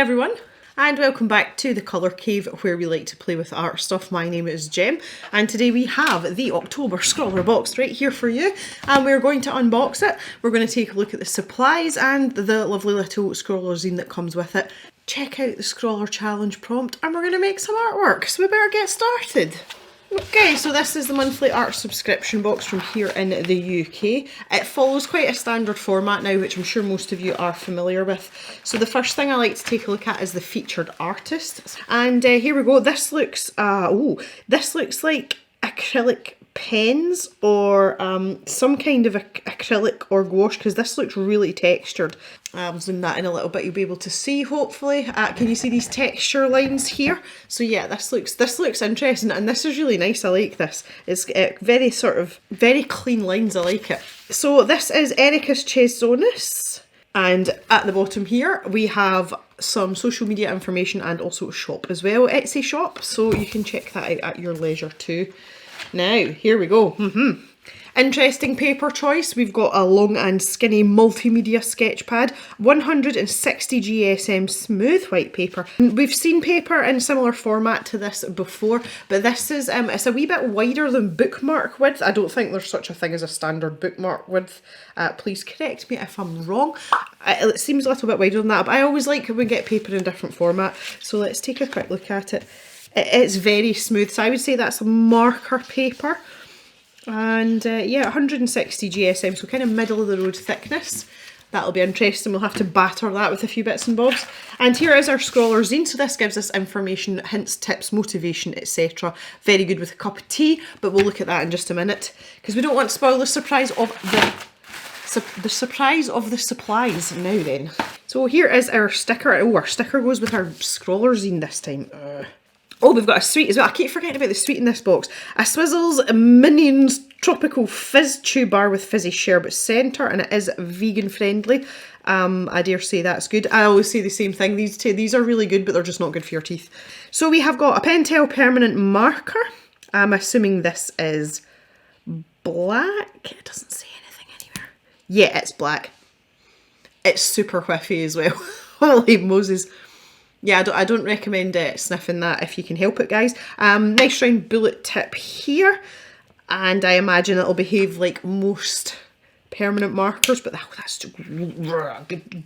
everyone, and welcome back to the Colour Cave, where we like to play with art stuff. My name is Jem, and today we have the October Scrawlrbox right here for you, and we're going to unbox it. We're going to take a look at the supplies and the lovely little scrawler zine that comes with it. Check out the Scrawler Challenge prompt, and we're going to make some artwork, so we better get started. Okay, so this is the monthly art subscription box from here in the UK. It follows quite a standard format now, which I'm sure most of you are familiar with. So the first thing I like to take a look at is the featured artists. And here we go. This looks, this looks like acrylic pens or some kind of acrylic or gouache, because this looks really textured. I'll zoom that in a little bit, you'll be able to see hopefully. Can you see these texture lines here? So yeah, this looks interesting, and this is really nice. I like this. It's very clean lines. I like it. So this is Erika's Chesonis, and at the bottom here we have some social media information and also a shop as well, Etsy shop, so you can check that out at your leisure too. Now, here we go. Interesting paper choice. We've got a long and skinny multimedia sketch pad, 160 GSM smooth white paper. We've seen paper in similar format to this before, but this is, it's a wee bit wider than bookmark width. I don't think there's such a thing as a standard bookmark width. Please correct me if I'm wrong. It seems a little bit wider than that, but I always like when we get paper in different format. So let's take a quick look at it. It's very smooth, so I would say that's a marker paper. And yeah, 160 GSM, so kind of middle of the road thickness. That'll be interesting. We'll have to batter that with a few bits and bobs. And here is our scrawler zine. So this gives us information, hints, tips, motivation, etc. Very good with a cup of tea, but we'll look at that in just a minute, because we don't want to spoil the surprise of the surprise of the supplies now then. So here is our sticker. Oh, our sticker goes with our scrawler zine this time. Oh, we've got a sweet as well. I keep forgetting about the sweet in this box. A Swizzles Minions Tropical Fizz Chew Bar with fizzy sherbet centre, and it is vegan friendly. I dare say that's good. I always say the same thing. These are really good, but they're just not good for your teeth. So we have got a Pentel permanent marker. I'm assuming this is black. It doesn't say anything anywhere. Yeah, it's black. It's super whiffy as well. Holy Moses. Yeah, I don't recommend sniffing that if you can help it, guys. Nice round bullet tip here, and I imagine it'll behave like most permanent markers, but that's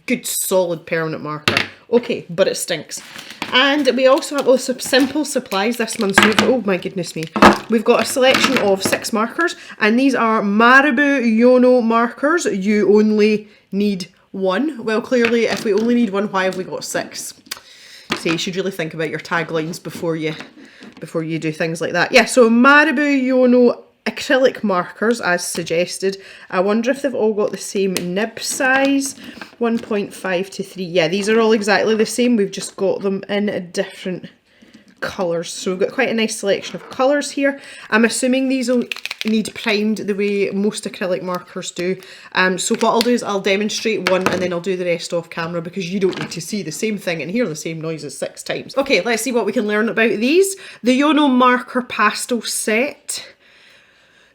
good solid permanent marker. Okay, but it stinks. And we also have some simple supplies this month. So oh my goodness me. We've got a selection of 6 markers, and these are Marabou Yono markers. You only need 1. Well, clearly, if we only need 1, why have we got 6? So you should really think about your taglines before you do things like that. Yeah, so Marabou Yono acrylic markers as suggested. I wonder if they've all got the same nib size, 1.5 to 3. Yeah, these are all exactly the same. We've just got them in different colours. So we've got quite a nice selection of colours here. I'm assuming these will need primed the way most acrylic markers do. So what I'll do is I'll demonstrate one and then I'll do the rest off camera, because you don't need to see the same thing and hear the same noises 6 times. Okay, let's see what we can learn about these. The Yono marker pastel set.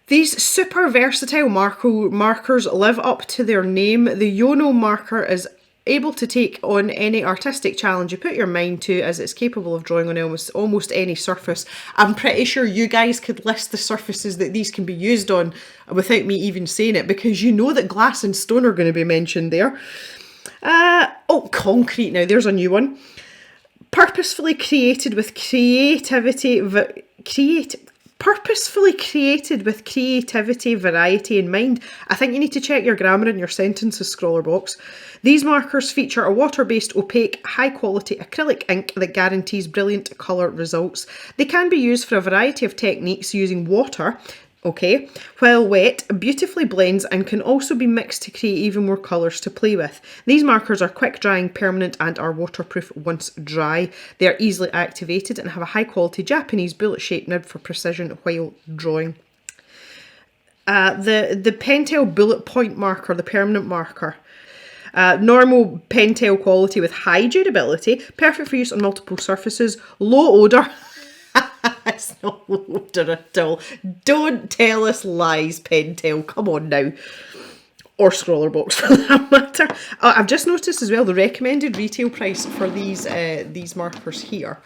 These super versatile markers live up to their name. The Yono marker is able to take on any artistic challenge you put your mind to, as it's capable of drawing on almost any surface. I'm pretty sure you guys could list the surfaces that these can be used on without me even saying it, because you know that glass and stone are going to be mentioned there. Oh, concrete. Now there's a new one. Purposefully created with creativity, variety in mind. I think you need to check your grammar in your sentences, Scrawlrbox. These markers feature a water-based, opaque, high-quality acrylic ink that guarantees brilliant colour results. They can be used for a variety of techniques using water, okay, while wet, beautifully blends, and can also be mixed to create even more colours to play with. These markers are quick-drying, permanent, and are waterproof once dry. They are easily activated and have a high-quality Japanese bullet-shaped nib for precision while drawing. The Pentel bullet point marker, the permanent marker. Normal Pentel quality with high durability, perfect for use on multiple surfaces, low odour. It's not low odour at all. Don't tell us lies, Pentel. Come on now. or Scrawlrbox for that matter. I've just noticed as well the recommended retail price for these markers here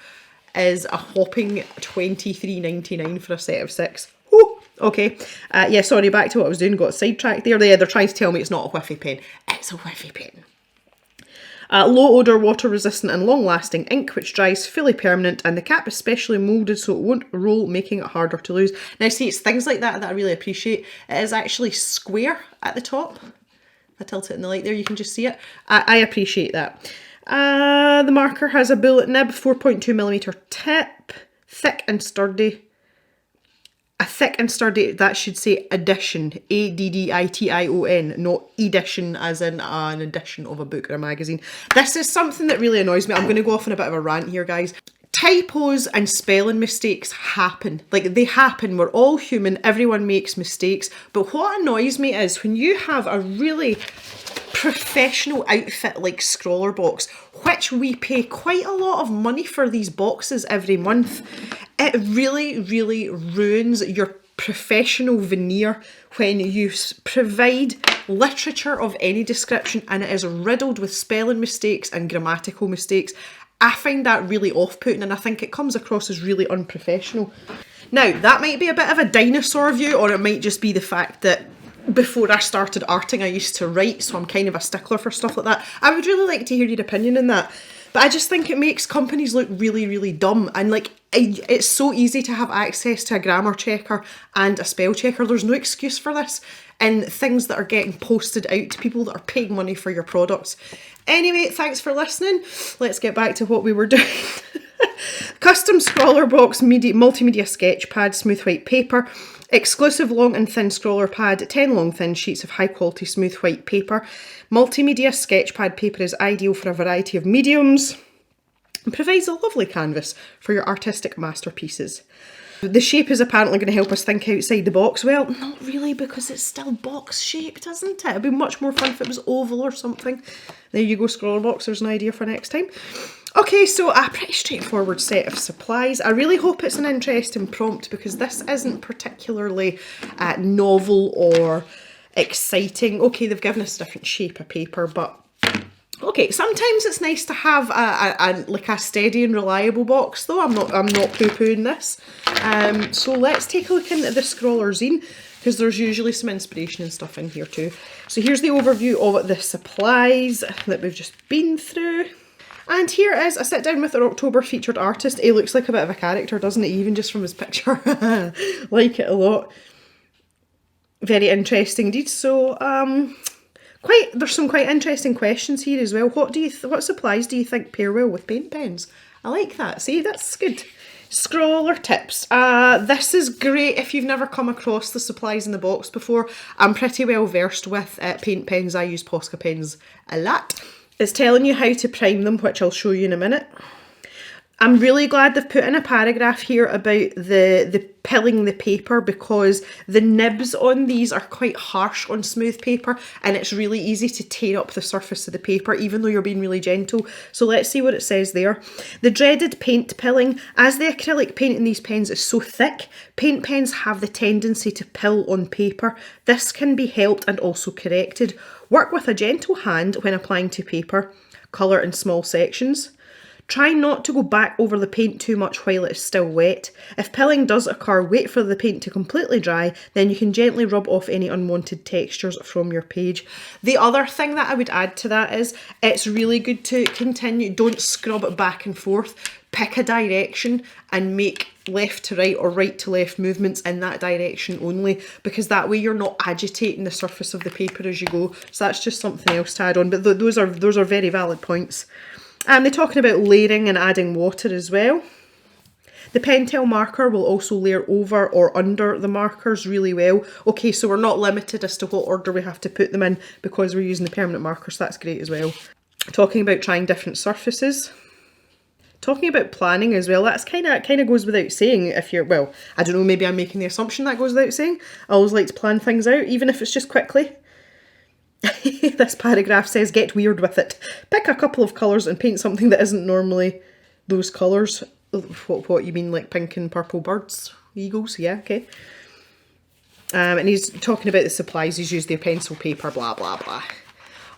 is a whopping £23.99 for a set of 6. Whew, okay, yeah, sorry, back to what I was doing, got sidetracked there. They're trying to tell me it's not a whiffy pen. It's a whiffy pen. Low odour, water resistant and long lasting ink which dries fully permanent, and the cap is specially moulded so it won't roll, making it harder to lose. Now see, it's things like that I really appreciate. It is actually square at the top. If I tilt it in the light there you can just see it. I appreciate that. The marker has a bullet nib, 4.2mm tip, thick and sturdy. A thick and sturdy, that should say addition, A-D-D-I-T-I-O-N, not edition as in an edition of a book or a magazine. This is something that really annoys me. I'm going to go off on a bit of a rant here, guys. Typos and spelling mistakes happen. Like, they happen. We're all human. Everyone makes mistakes. But what annoys me is when you have a really professional outfit like Scrawlrbox, which we pay quite a lot of money for these boxes every month, it really, really ruins your professional veneer when you provide literature of any description and it is riddled with spelling mistakes and grammatical mistakes. I find that really off-putting and I think it comes across as really unprofessional. Now, that might be a bit of a dinosaur view, or it might just be the fact that before I started arting I used to write, so I'm kind of a stickler for stuff like that. I would really like to hear your opinion on that. But I just think it makes companies look really, really dumb. And like, it's so easy to have access to a grammar checker and a spell checker. There's no excuse for this. And things that are getting posted out to people that are paying money for your products. Anyway, thanks for listening. Let's get back to what we were doing. Custom Scrawlrbox multimedia sketch pad, smooth white paper. Exclusive long and thin scroller pad, 10 long thin sheets of high quality smooth white paper. Multimedia sketch pad paper is ideal for a variety of mediums and provides a lovely canvas for your artistic masterpieces. The shape is apparently going to help us think outside the box. Well, not really, because it's still box shaped, isn't it? It'd be much more fun if it was oval or something. There you go, Scrawlrbox, there's an idea for next time. Okay, so a pretty straightforward set of supplies. I really hope it's an interesting prompt because this isn't particularly novel or exciting. Okay, they've given us a different shape of paper, but okay, sometimes it's nice to have like a steady and reliable box though. I'm not poo-pooing this. So let's take a look into the Scrawler zine because there's usually some inspiration and stuff in here too. So here's the overview of the supplies that we've just been through. And here is a sit down with our October featured artist. He looks like a bit of a character, doesn't he? Even just from his picture. Like it a lot. Very interesting indeed. So, there's some quite interesting questions here as well. What supplies do you think pair well with paint pens? I like that. See, that's good. Scrawler tips. This is great if you've never come across the supplies in the box before. I'm pretty well versed with paint pens. I use Posca pens a lot. It's telling you how to prime them, which I'll show you in a minute. I'm really glad they've put in a paragraph here about the pilling the paper because the nibs on these are quite harsh on smooth paper and it's really easy to tear up the surface of the paper even though you're being really gentle. So let's see what it says there. The dreaded paint pilling. As the acrylic paint in these pens is so thick, paint pens have the tendency to pill on paper. This can be helped and also corrected. Work with a gentle hand when applying to paper. Colour in small sections. Try not to go back over the paint too much while it is still wet. If pilling does occur, wait for the paint to completely dry, then you can gently rub off any unwanted textures from your page. The other thing that I would add to that is it's really good to continue, don't scrub it back and forth. Pick a direction and make left to right or right to left movements in that direction only, because that way you're not agitating the surface of the paper as you go. So that's just something else to add on, but those are very valid points. They're talking about layering and adding water as well. The Pentel marker will also layer over or under the markers really well. Okay, so we're not limited as to what order we have to put them in because we're using the permanent marker, so that's great as well. Talking about trying different surfaces. Talking about planning as well, that's kind of goes without saying if you're, well, I don't know, maybe I'm making the assumption that goes without saying. I always like to plan things out, even if it's just quickly. This paragraph says, get weird with it. Pick a couple of colours and paint something that isn't normally those colours. What you mean, like pink and purple birds? Eagles? Yeah, okay. And he's talking about the supplies he's used, the pencil, paper, blah, blah, blah.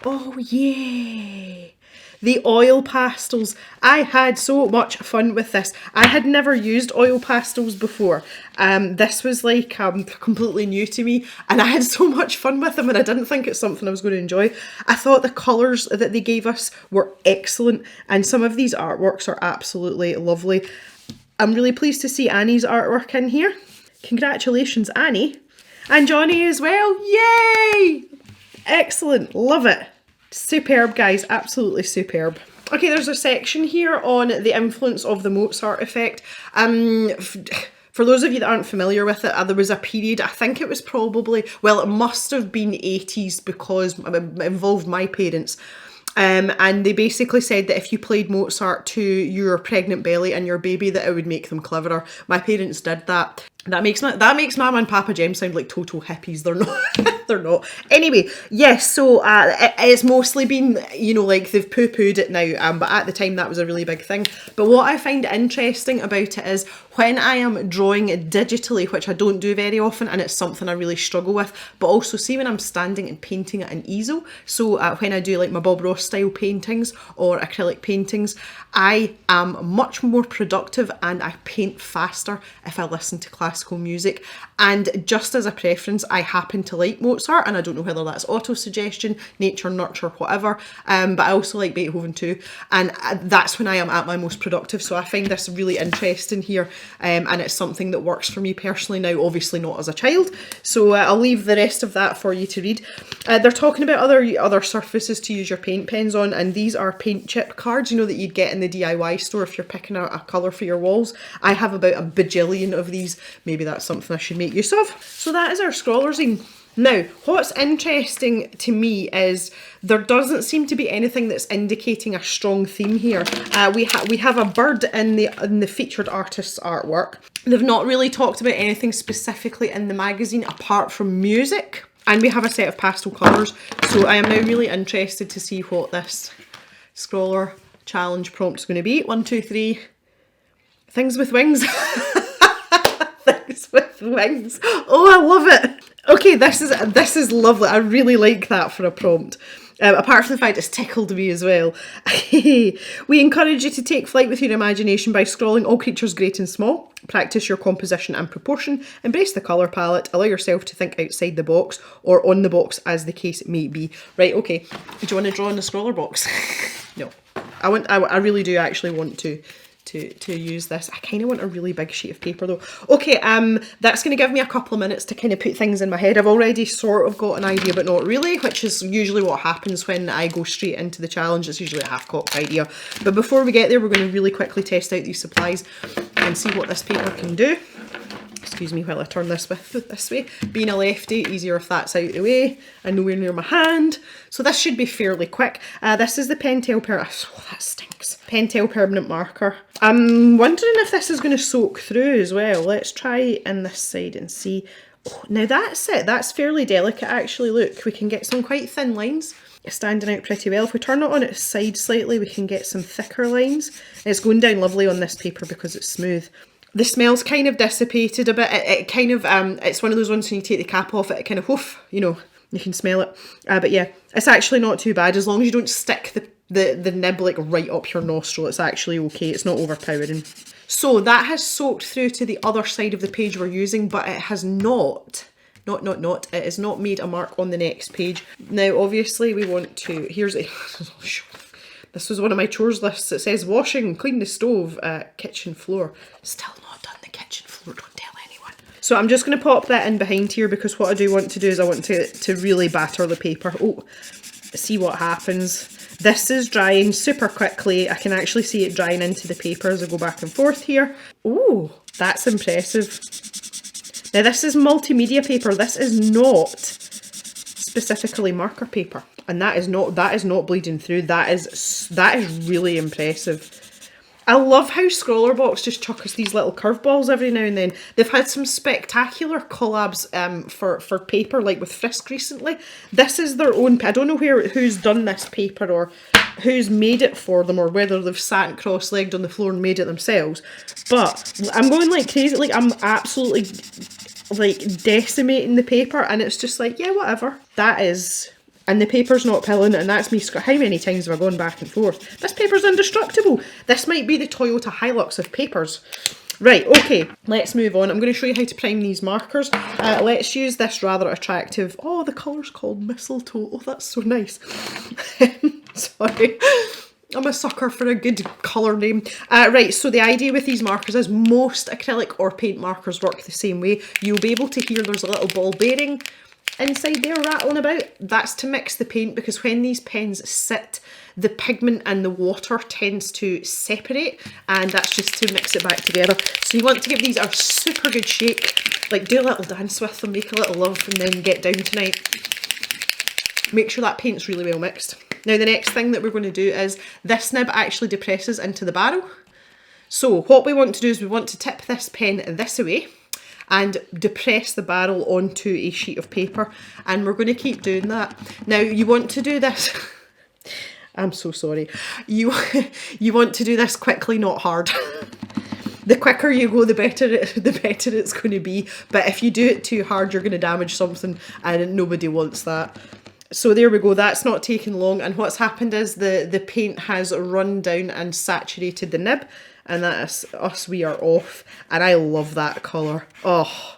Oh, yay! The oil pastels. I had so much fun with this. I had never used oil pastels before. This was like completely new to me, and I had so much fun with them, and I didn't think it's something I was going to enjoy. I thought the colours that they gave us were excellent, and some of these artworks are absolutely lovely. I'm really pleased to see Annie's artwork in here. Congratulations, Annie. And Johnny as well. Yay! Excellent. Love it. Superb, guys. Absolutely superb. Okay, there's a section here on the influence of the Mozart effect. For those of you that aren't familiar with it, there was a period, I think it was probably, well, it must have been 80s because it involved my parents. And they basically said that if you played Mozart to your pregnant belly and your baby, that it would make them cleverer. My parents did that. That makes Mama and Papa Jem sound like total hippies. They're not. They're not. Anyway, yes, so it's mostly been, you know, like they've poo-pooed it now, but at the time that was a really big thing. But what I find interesting about it is when I am drawing digitally, which I don't do very often, and it's something I really struggle with, but also see when I'm standing and painting at an easel, so when I do like my Bob Ross style paintings or acrylic paintings, I am much more productive and I paint faster if I listen to classical music. And just as a preference, I happen to like Mozart, and I don't know whether that's auto-suggestion, nature, nurture, whatever, but I also like Beethoven too, and that's when I am at my most productive. So I find this really interesting here, and it's something that works for me personally now, obviously not as a child, so I'll leave the rest of that for you to read. They're talking about other surfaces to use your paint pens on, and these are paint chip cards, you know, that you'd get in the DIY store if you're picking out a colour for your walls. I have about a bajillion of these. Maybe that's something I should make use of. So that is our scrawler zine. Now, what's interesting to me is there doesn't seem to be anything that's indicating a strong theme here. We have a bird in the featured artist's artwork. They've not really talked about anything specifically in the magazine apart from music. And we have a set of pastel colours. So I am now really interested to see what this scrawler challenge prompt is going to be. 1, 2, 3. Things with wings. Things with wings. Oh, I love it. Okay, this is lovely. I really like that for a prompt. Apart from the fact it's tickled me as well. We encourage you to take flight with your imagination by scrawling all creatures great and small. Practice your composition and proportion. Embrace the colour palette. Allow yourself to think outside the box or on the box as the case may be. Right, okay. Do you want to draw in the Scrawlrbox? No. I really do actually want to use this. I kind of want a really big sheet of paper though. Okay, that's going to give me a couple of minutes to kind of put things in my head. I've already sort of got an idea, but not really, which is usually what happens when I go straight into the challenge. It's usually a half-cocked idea. But before we get there, we're going to really quickly test out these supplies and see what this paper can do. Excuse me while I turn this this way. Being a lefty, easier if that's out of the way and nowhere near my hand. So this should be fairly quick. This is the Pentel oh, that stinks. Pentel permanent marker. I'm wondering if this is going to soak through as well. Let's try in this side and see. Oh, now that's it. That's fairly delicate actually. Look, we can get some quite thin lines standing out pretty well. If we turn it on its side slightly, we can get some thicker lines. And it's going down lovely on this paper because it's smooth. The smell's kind of dissipated a bit. It kind of, it's one of those ones when you take the cap off it kind of whoof, you know, you can smell it. But yeah, it's actually not too bad as long as you don't stick the nib like right up your nostril. It's actually okay. It's not overpowering. So that has soaked through to the other side of the page we're using, but it has it has not made a mark on the next page. Now, obviously we want to, here's a, this was one of my chores lists. It says washing, clean the stove, kitchen floor. Still not done the kitchen floor, don't tell anyone. So I'm just going to pop that in behind here because what I do want to do is I want to really batter the paper. Oh, see what happens. This is drying super quickly. I can actually see it drying into the paper as I go back and forth here. Oh, that's impressive. Now this is multimedia paper. This is not specifically marker paper. And that is not bleeding through. That is really impressive. I love how Scrawlrbox just chuck us these little curveballs every now and then. They've had some spectacular collabs for paper, like with Frisk recently. This is their own. I don't know who's done this paper or who's made it for them or whether they've sat cross-legged on the floor and made it themselves. But I'm going like crazy. Like I'm absolutely like decimating the paper, and it's just like, yeah, whatever. That is, and the paper's not pilling, and that's me. How many times have I gone back and forth? This paper's indestructible. This might be the Toyota Hilux of papers. Right, okay, let's move on. I'm going to show you how to prime these markers. Let's use this rather attractive, oh, the colour's called mistletoe. Oh, that's so nice. Sorry. I'm a sucker for a good colour name. Right, so the idea with these markers is most acrylic or paint markers work the same way. You'll be able to hear there's a little ball bearing inside there rattling about. That's to mix the paint, because when these pens sit, the pigment and the water tends to separate, and that's just to mix it back together. So you want to give these a super good shake, like do a little dance with them, make a little love, and then get down tonight. Make sure that paint's really well mixed. Now the next thing that we're going to do is this nib actually depresses into the barrel. So what we want to do is we want to tip this pen this way and depress the barrel onto a sheet of paper, and we're going to keep doing that. Now you want to do this I'm so sorry. You want to do this quickly, not hard. The quicker you go, the better it's going to be. But if you do it too hard, you're going to damage something, and nobody wants that. So there we go, that's not taking long, and what's happened is the paint has run down and saturated the nib, and that's us, we are off. And I love that colour. Oh,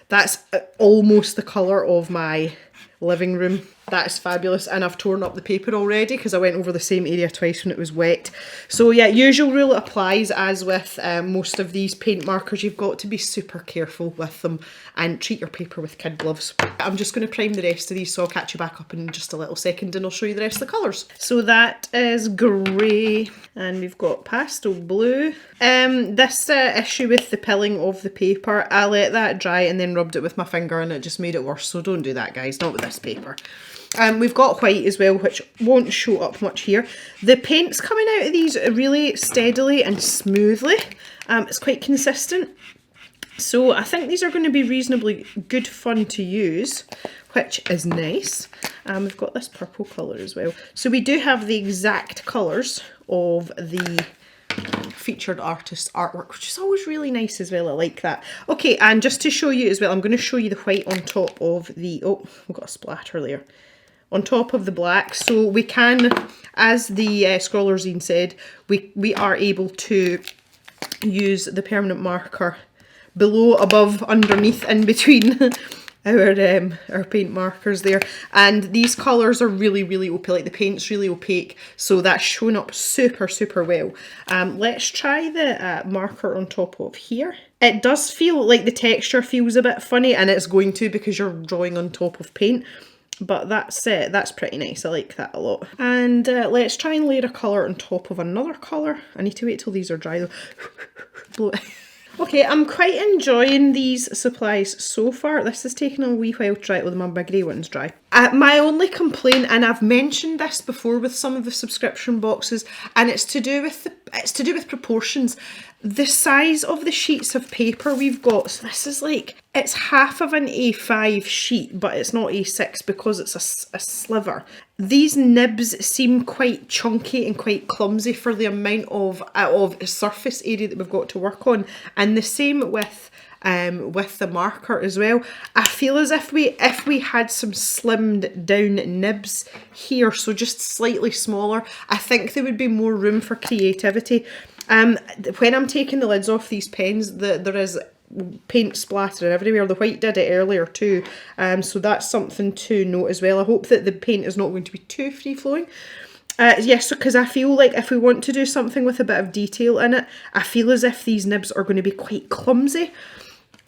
that's almost the colour of my living room. That's fabulous, and I've torn up the paper already because I went over the same area twice when it was wet. So yeah, usual rule applies. As with most of these paint markers, you've got to be super careful with them and treat your paper with kid gloves. I'm just going to prime the rest of these, so I'll catch you back up in just a little second and I'll show you the rest of the colours. So that is grey, and we've got pastel blue. This issue with the pilling of the paper, I let that dry and then rubbed it with my finger, and it just made it worse, so don't do that, guys, not with this paper. We've got white as well, which won't show up much here. The paint's coming out of these really steadily and smoothly. It's quite consistent. So I think these are going to be reasonably good fun to use, which is nice. We've got this purple colour as well. So we do have the exact colours of the featured artist artwork, which is always really nice as well. I like that. Okay, and just to show you as well, I'm going to show you the white on top of the, oh, we've got a splatter there, on top of the black. So we can, as the scroller zine said, we are able to use the permanent marker below, above, underneath, in between our paint markers there. And these colours are really opaque, like the paint's really opaque, so that's shown up super well. Let's try the marker on top of here. It does feel like the texture feels a bit funny, and it's going to, because you're drawing on top of paint. But that's it, that's pretty nice, I like that a lot. And let's try and layer a colour on top of another colour. I need to wait till these are dry though. Blow it. Okay, I'm quite enjoying these supplies so far. This has taken a wee while to dry with my grey ones dry. My only complaint, and I've mentioned this before with some of the subscription boxes, and it's to do with proportions. The size of the sheets of paper we've got, so this is like, it's half of an A5 sheet, but it's not A6 because it's a sliver. These nibs seem quite chunky and quite clumsy for the amount of surface area that we've got to work on, and the same with the marker as well. I feel as if we had some slimmed down nibs here, so just slightly smaller, I think there would be more room for creativity. When I'm taking the lids off these pens, there is paint splattering everywhere. The white did it earlier too, so that's something to note as well. I hope that the paint is not going to be too free-flowing. Yes, because I feel like if we want to do something with a bit of detail in it, I feel as if these nibs are going to be quite clumsy,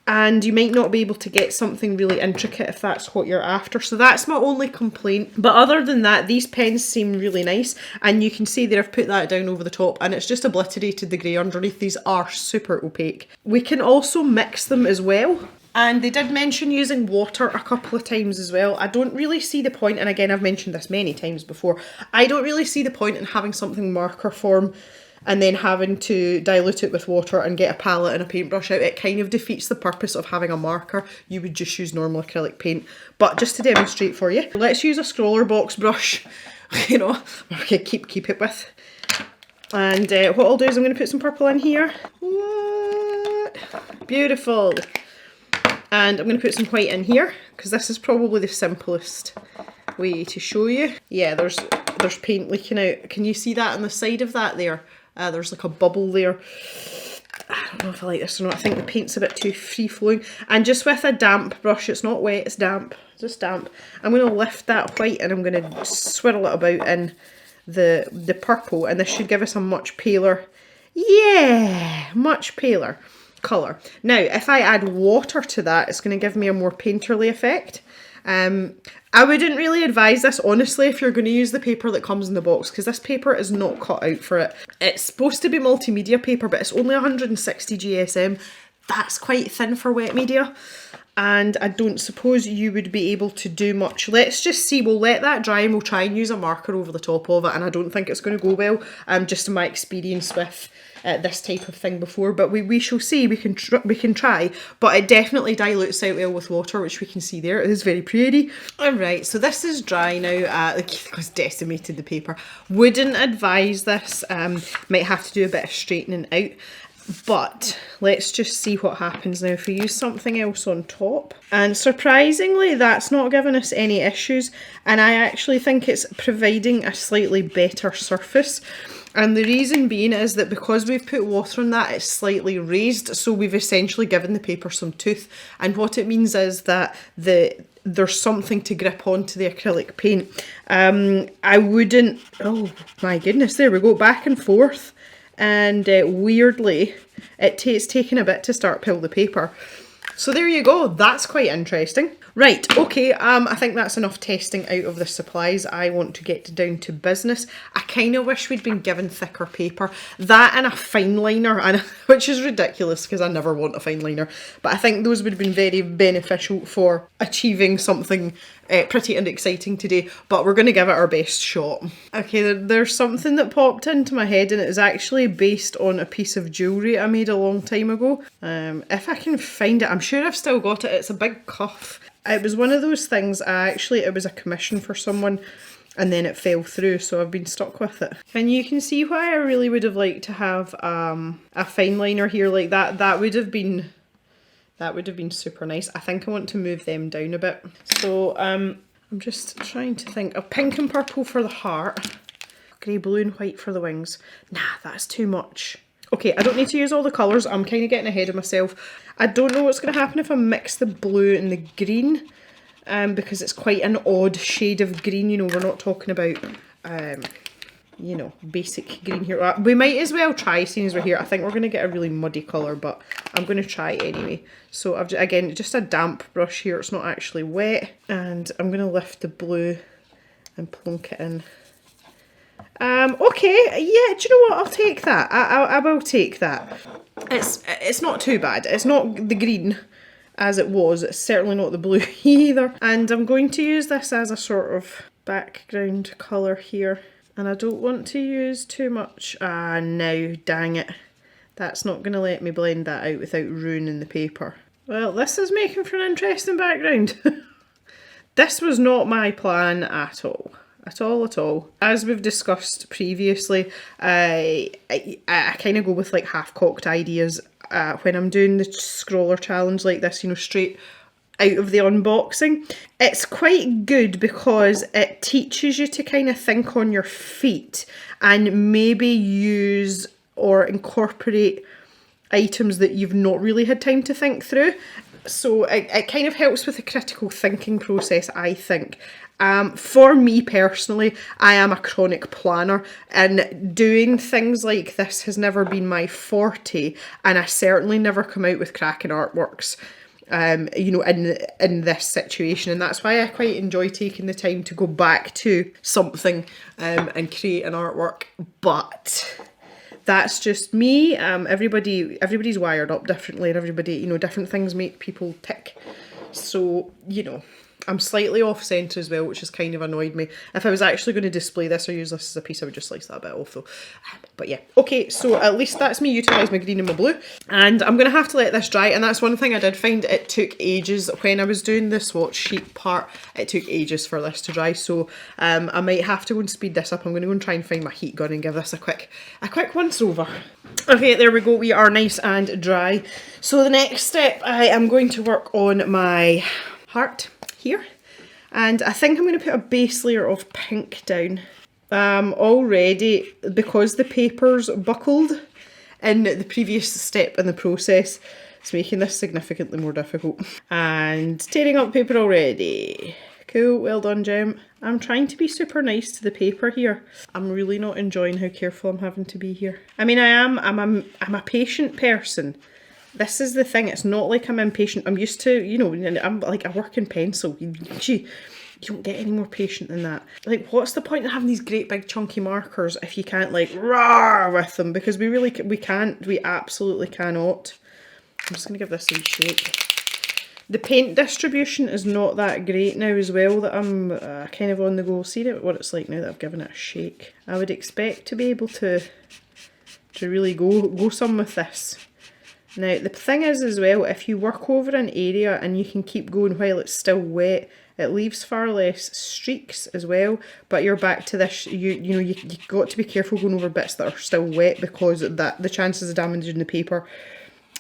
and you might not be able to get something really intricate if that's what you're after. So that's my only complaint. But other than that, these pens seem really nice, and you can see there I've put that down over the top, and it's just obliterated the grey underneath. These are super opaque. We can also mix them as well. And they did mention using water a couple of times as well. I don't really see the point, and again, I've mentioned this many times before, I don't really see the point in having something marker form and then having to dilute it with water and get a palette and a paintbrush out. It kind of defeats the purpose of having a marker. You would just use normal acrylic paint. But just to demonstrate for you, let's use a Scrawlrbox brush, you know, okay, keep it with. And what I'll do is I'm going to put some purple in here. What? Beautiful. And I'm going to put some white in here because this is probably the simplest way to show you. Yeah, there's paint leaking out. Can you see that on the side of that there? There's like a bubble there. I don't know if I like this or not. I think the paint's a bit too free-flowing. And just with a damp brush, it's not wet, it's damp, just damp. I'm going to lift that white and I'm going to swirl it about in the purple, and this should give us a much paler, yeah, much paler colour. Now, if I add water to that, it's going to give me a more painterly effect. I wouldn't really advise this, honestly, if you're going to use the paper that comes in the box, because this paper is not cut out for it. It's supposed to be multimedia paper, but it's only 160 GSM. That's quite thin for wet media, and I don't suppose you would be able to do much. Let's just see, we'll let that dry and we'll try and use a marker over the top of it, and I don't think it's going to go well, just in my experience with this type of thing before, but we shall see. We can try, but it definitely dilutes out well with water, which we can see there. It is very pretty. Alright, so this is dry now. Because decimated the paper. Wouldn't advise this. Might have to do a bit of straightening out. But let's just see what happens now if we use something else on top. And surprisingly, that's not giving us any issues, and I actually think it's providing a slightly better surface. And the reason being is that because we've put water on that, it's slightly raised, so we've essentially given the paper some tooth. And what it means is that there's something to grip onto the acrylic paint. I wouldn't, oh my goodness, there we go, back and forth. And weirdly, it's taken a bit to start peel the paper. So there you go, that's quite interesting. Right, okay, I think that's enough testing out of the supplies. I want to get down to business. I kind of wish we'd been given thicker paper. That and a fine liner, which is ridiculous because I never want a fine liner. But I think those would have been very beneficial for achieving something pretty and exciting today. But we're going to give it our best shot. Okay, there's something that popped into my head, and it is actually based on a piece of jewellery I made a long time ago. If I can find it, I'm sure I've still got it. It's a big cuff. It was one of those things, it was a commission for someone and then it fell through, so I've been stuck with it. And you can see why I really would have liked to have a fine liner here like that. That would have been super nice. I think I want to move them down a bit. So I'm just trying to think of pink and purple for the heart, grey, blue and white for the wings. Nah, that's too much. Okay, I don't need to use all the colours. I'm kind of getting ahead of myself. I don't know what's going to happen if I mix the blue and the green, because it's quite an odd shade of green. You know, we're not talking about, you know, basic green here. We might as well try, seeing as we're here. I think we're going to get a really muddy colour, but I'm going to try anyway. So I've again, just a damp brush here. It's not actually wet. And I'm going to lift the blue and plonk it in. Okay, yeah, do you know what? I'll take that. I will take that. It's not too bad. It's not the green as it was. It's certainly not the blue either. And I'm going to use this as a sort of background colour here. And I don't want to use too much. No, dang it. That's not going to let me blend that out without ruining the paper. Well, this is making for an interesting background. This was not my plan at all. At all. As we've discussed previously, I kind of go with like half-cocked ideas when I'm doing the scroller challenge like this, you know, straight out of the unboxing. It's quite good because it teaches you to kind of think on your feet and maybe use or incorporate items that you've not really had time to think through. So it kind of helps with the critical thinking process, I think. For me personally, I am a chronic planner, and doing things like this has never been my forte, and I certainly never come out with cracking artworks, you know, in this situation. And that's why I quite enjoy taking the time to go back to something and create an artwork. But that's just me. Everybody's wired up differently, and everybody, you know, different things make people tick. So, you know, I'm slightly off centre as well, which has kind of annoyed me. If I was actually going to display this or use this as a piece, I would just slice that bit off though. But yeah, okay, so at least that's me utilising my green and my blue. And I'm going to have to let this dry, and that's one thing I did find, it took ages. When I was doing the swatch sheet part, it took ages for this to dry, so I might have to go and speed this up. I'm going to go and try and find my heat gun and give this a quick once over. Okay, there we go, we are nice and dry. So the next step, I am going to work on my heart here, and I think I'm going to put a base layer of pink down. Already, because the paper's buckled in the previous step in the process, it's making this significantly more difficult. And tearing up paper already. Cool, well done, Gem. I'm trying to be super nice to the paper here. I'm really not enjoying how careful I'm having to be here. I mean, I'm a patient person. This is the thing, it's not like I'm impatient. I'm used to, you know, I'm like, I work in pencil. You don't get any more patient than that. Like, what's the point of having these great big chunky markers if you can't like roar with them? Because we can't, we absolutely cannot. I'm just gonna give this a wee shake. The paint distribution is not that great now as well, that I'm kind of on the go. See what it's like now that I've given it a shake. I would expect to be able to really go some with this. Now the thing is as well, if you work over an area and you can keep going while it's still wet, it leaves far less streaks as well. But you're back to this, you got to be careful going over bits that are still wet, because the chances of damaging the paper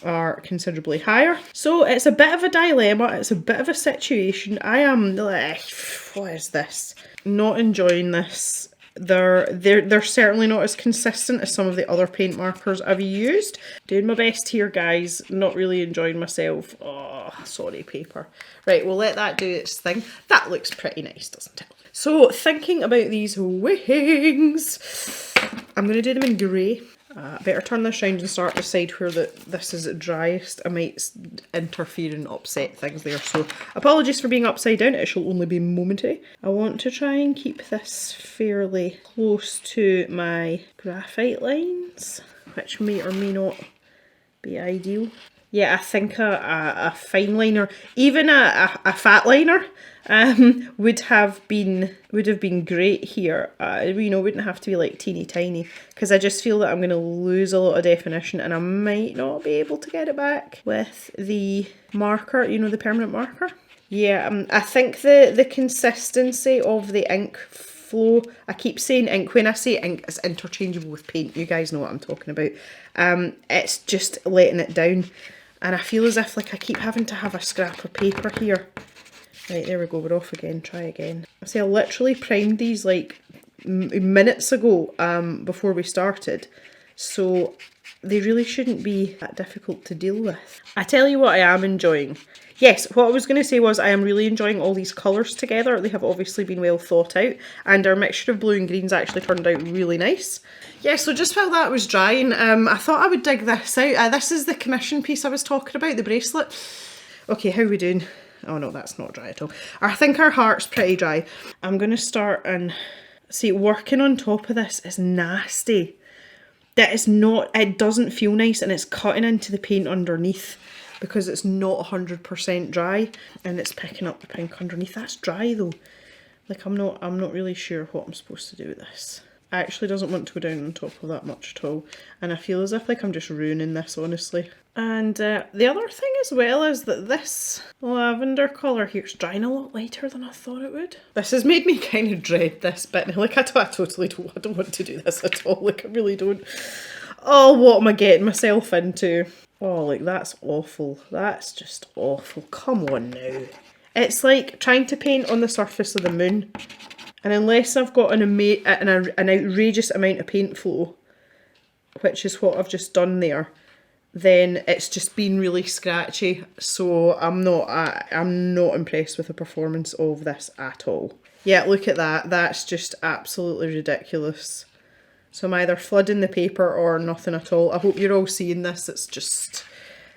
are considerably higher. So it's a bit of a dilemma, it's a bit of a situation. I am like, what is this? Not enjoying this. They're certainly not as consistent as some of the other paint markers I've used. Doing my best here, guys. Not really enjoying myself. Oh, sorry, paper. Right, we'll let that do its thing. That looks pretty nice, doesn't it? So, thinking about these wings, I'm going to do them in grey. Better turn this round and start the side where this is driest. I might interfere and upset things there, so apologies for being upside down, it shall only be momentary. I want to try and keep this fairly close to my graphite lines, which may or may not be ideal. Yeah, I think a fine liner, even a fat liner, would have been great here. You know, wouldn't have to be like teeny tiny, because I just feel that I'm going to lose a lot of definition and I might not be able to get it back with the marker, you know, the permanent marker. Yeah, I think the consistency of the ink flow, I keep saying ink, when I say ink it's interchangeable with paint, you guys know what I'm talking about. It's just letting it down, and I feel as if like I keep having to have a scrap of paper here. Right, there we go, we're off again, try again. I say I literally primed these like minutes ago before we started, so they really shouldn't be that difficult to deal with. I tell you what I am enjoying. Yes, what I was going to say was I am really enjoying all these colours together. They have obviously been well thought out, and our mixture of blue and greens actually turned out really nice. Yeah, so just while that was drying, I thought I would dig this out. This is the commission piece I was talking about, the bracelet. Okay, how are we doing? Oh no, that's not dry at all. I think our heart's pretty dry. I'm going to start and see, working on top of this is nasty. That is not, it doesn't feel nice, and it's cutting into the paint underneath because it's not 100% dry, and it's picking up the pink underneath. That's dry though. Like I'm not really sure what I'm supposed to do with this. It actually doesn't want to go down on top of that much at all, and I feel as if like I'm just ruining this, honestly. And the other thing as well is that this lavender colour here is drying a lot lighter than I thought it would. This has made me kind of dread this bit. Like I totally don't want to do this at all. Like I really don't. Oh, what am I getting myself into? Oh, like that's awful. That's just awful. Come on now. It's like trying to paint on the surface of the moon. And unless I've got an outrageous amount of paint flow, which is what I've just done there, then it's just been really scratchy. So I'm not impressed with the performance of this at all. Yeah, look at that. That's just absolutely ridiculous. So I'm either flooding the paper or nothing at all. I hope you're all seeing this. It's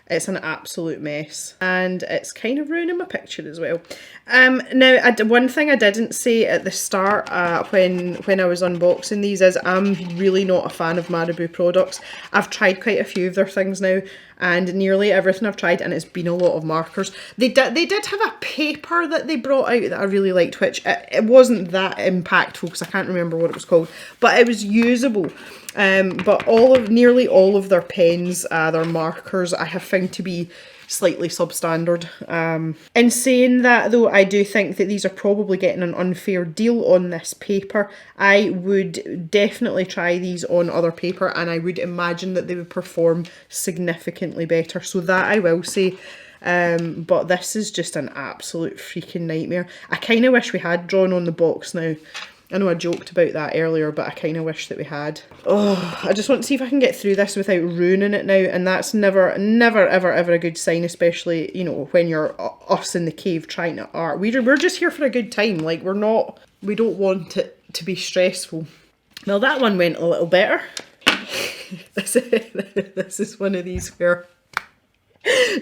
It's an absolute mess, and it's kind of ruining my picture as well. Now, one thing I didn't say at the start when I was unboxing these is I'm really not a fan of Malibu products. I've tried quite a few of their things now, and nearly everything I've tried, and it's been a lot of markers. They did have a paper that they brought out that I really liked, which it wasn't that impactful because I can't remember what it was called, but it was usable. But nearly all of their pens, their markers, I have found to be slightly substandard. In saying that though, I do think that these are probably getting an unfair deal on this paper. I would definitely try these on other paper, and I would imagine that they would perform significantly better. So that I will say. But this is just an absolute freaking nightmare. I kind of wish we had drawn on the box now. I know I joked about that earlier, but I kind of wish that we had. Oh, I just want to see if I can get through this without ruining it now, and that's never, ever a good sign, especially, you know, when you're us in the cave trying to art. We're just here for a good time, like we don't want it to be stressful. Well, that one went a little better. This is one of these where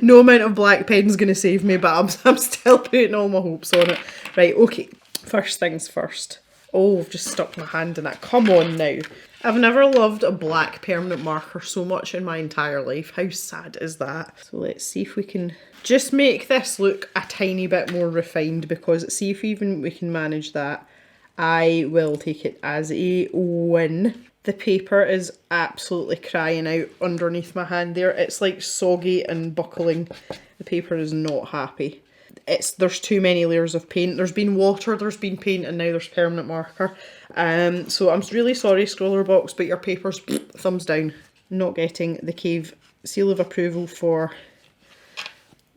no amount of black pen's going to save me, but I'm still putting all my hopes on it. Right, okay, first things first. Oh, I've just stuck my hand in that. Come on now. I've never loved a black permanent marker so much in my entire life. How sad is that? So let's see if we can just make this look a tiny bit more refined, because see if even we can manage that. I will take it as a win. The paper is absolutely crying out underneath my hand there. It's like soggy and buckling. The paper is not happy. There's too many layers of paint. There's been water, there's been paint, and now there's permanent marker. So I'm really sorry, Scrawlrbox, but your paper's thumbs down. Not getting the cave seal of approval for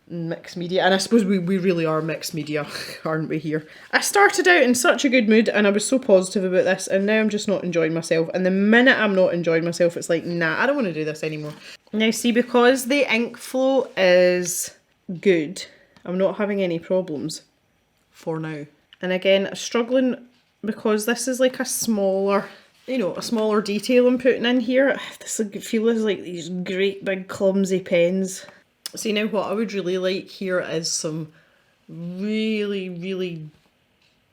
mixed media. And I suppose we really are mixed media, aren't we here? I started out in such a good mood and I was so positive about this, and now I'm just not enjoying myself. And the minute I'm not enjoying myself, it's like, nah, I don't want to do this anymore. Now see, because the ink flow is good, I'm not having any problems for now. And again, struggling because this is like a smaller, you know, a smaller detail I'm putting in here. This feels like these great big clumsy pens. See, now what I would really like here is some really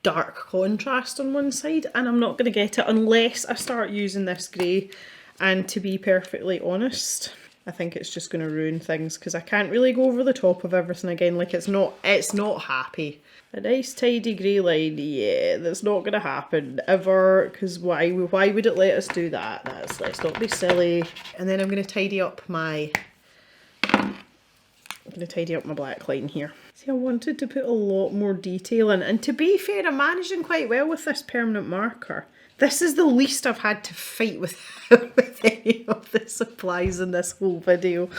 dark contrast on one side, and I'm not going to get it unless I start using this grey. And to be perfectly honest, I think it's just going to ruin things because I can't really go over the top of everything again. Like it's not happy. A nice tidy grey line, yeah, that's not going to happen ever, because why would it let us do that? Let's not be silly. And then I'm going to tidy up my black line here. See, I wanted to put a lot more detail in, and to be fair, I'm managing quite well with this permanent marker. This is the least I've had to fight with, with any of the supplies in this whole video.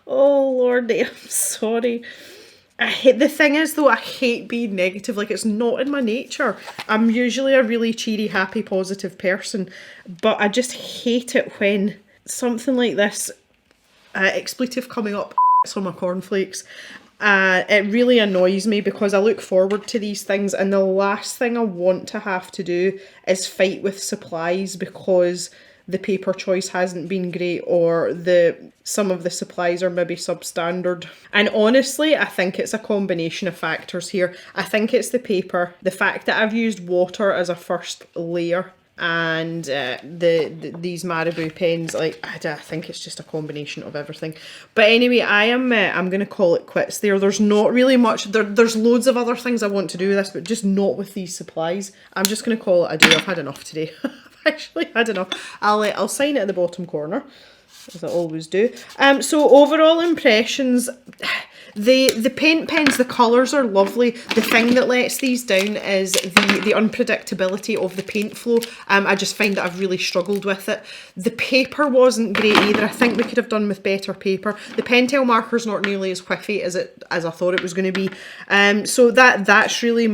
Oh lordy, I'm sorry. The thing is though, I hate being negative. Like, it's not in my nature. I'm usually a really cheery, happy, positive person, but I just hate it when something like this, expletive coming up on my cornflakes, it really annoys me because I look forward to these things, and the last thing I want to have to do is fight with supplies because the paper choice hasn't been great, or some of the supplies are maybe substandard. And honestly, I think it's a combination of factors here. I think it's the paper, the fact that I've used water as a first layer, and these Malibu pens. Like, I think it's just a combination of everything. But anyway, I'm going to call it quits there. There's not really much. There's loads of other things I want to do with this, but just not with these supplies. I'm just going to call it a day. I've had enough today. I've actually had enough. I'll sign it at the bottom corner, as I always do. So overall impressions. The paint pens, the colours are lovely. The thing that lets these down is the unpredictability of the paint flow. I just find that I've really struggled with it. The paper wasn't great either. I think we could have done with better paper. The Pentel marker's not nearly as whiffy as I thought it was going to be. So that's really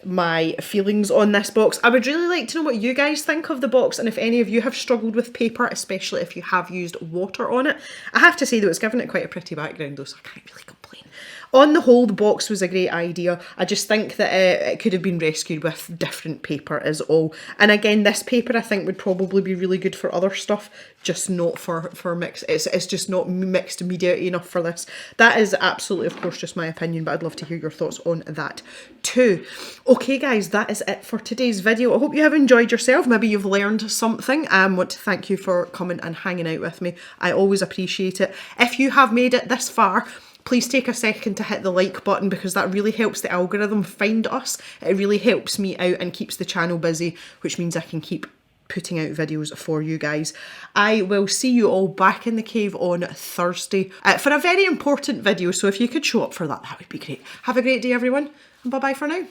my feelings on this box. I would really like to know what you guys think of the box, and if any of you have struggled with paper, especially if you have used water on it. I have to say though, it's given it quite a pretty background though, so I can't really complain. On the whole, the box was a great idea. I just think that it could have been rescued with different paper is all. And again, this paper I think would probably be really good for other stuff, just not for mixed. It's just not mixed media enough for this. That is absolutely, of course, just my opinion, but I'd love to hear your thoughts on that too. Okay guys, that is it for today's video. I hope you have enjoyed yourself. Maybe you've learned something. I want to thank you for coming and hanging out with me. I always appreciate it. If you have made it this far, please take a second to hit the like button, because that really helps the algorithm find us. It really helps me out and keeps the channel busy, which means I can keep putting out videos for you guys. I will see you all back in the cave on Thursday for a very important video, so if you could show up for that, that would be great. Have a great day everyone, and bye bye for now.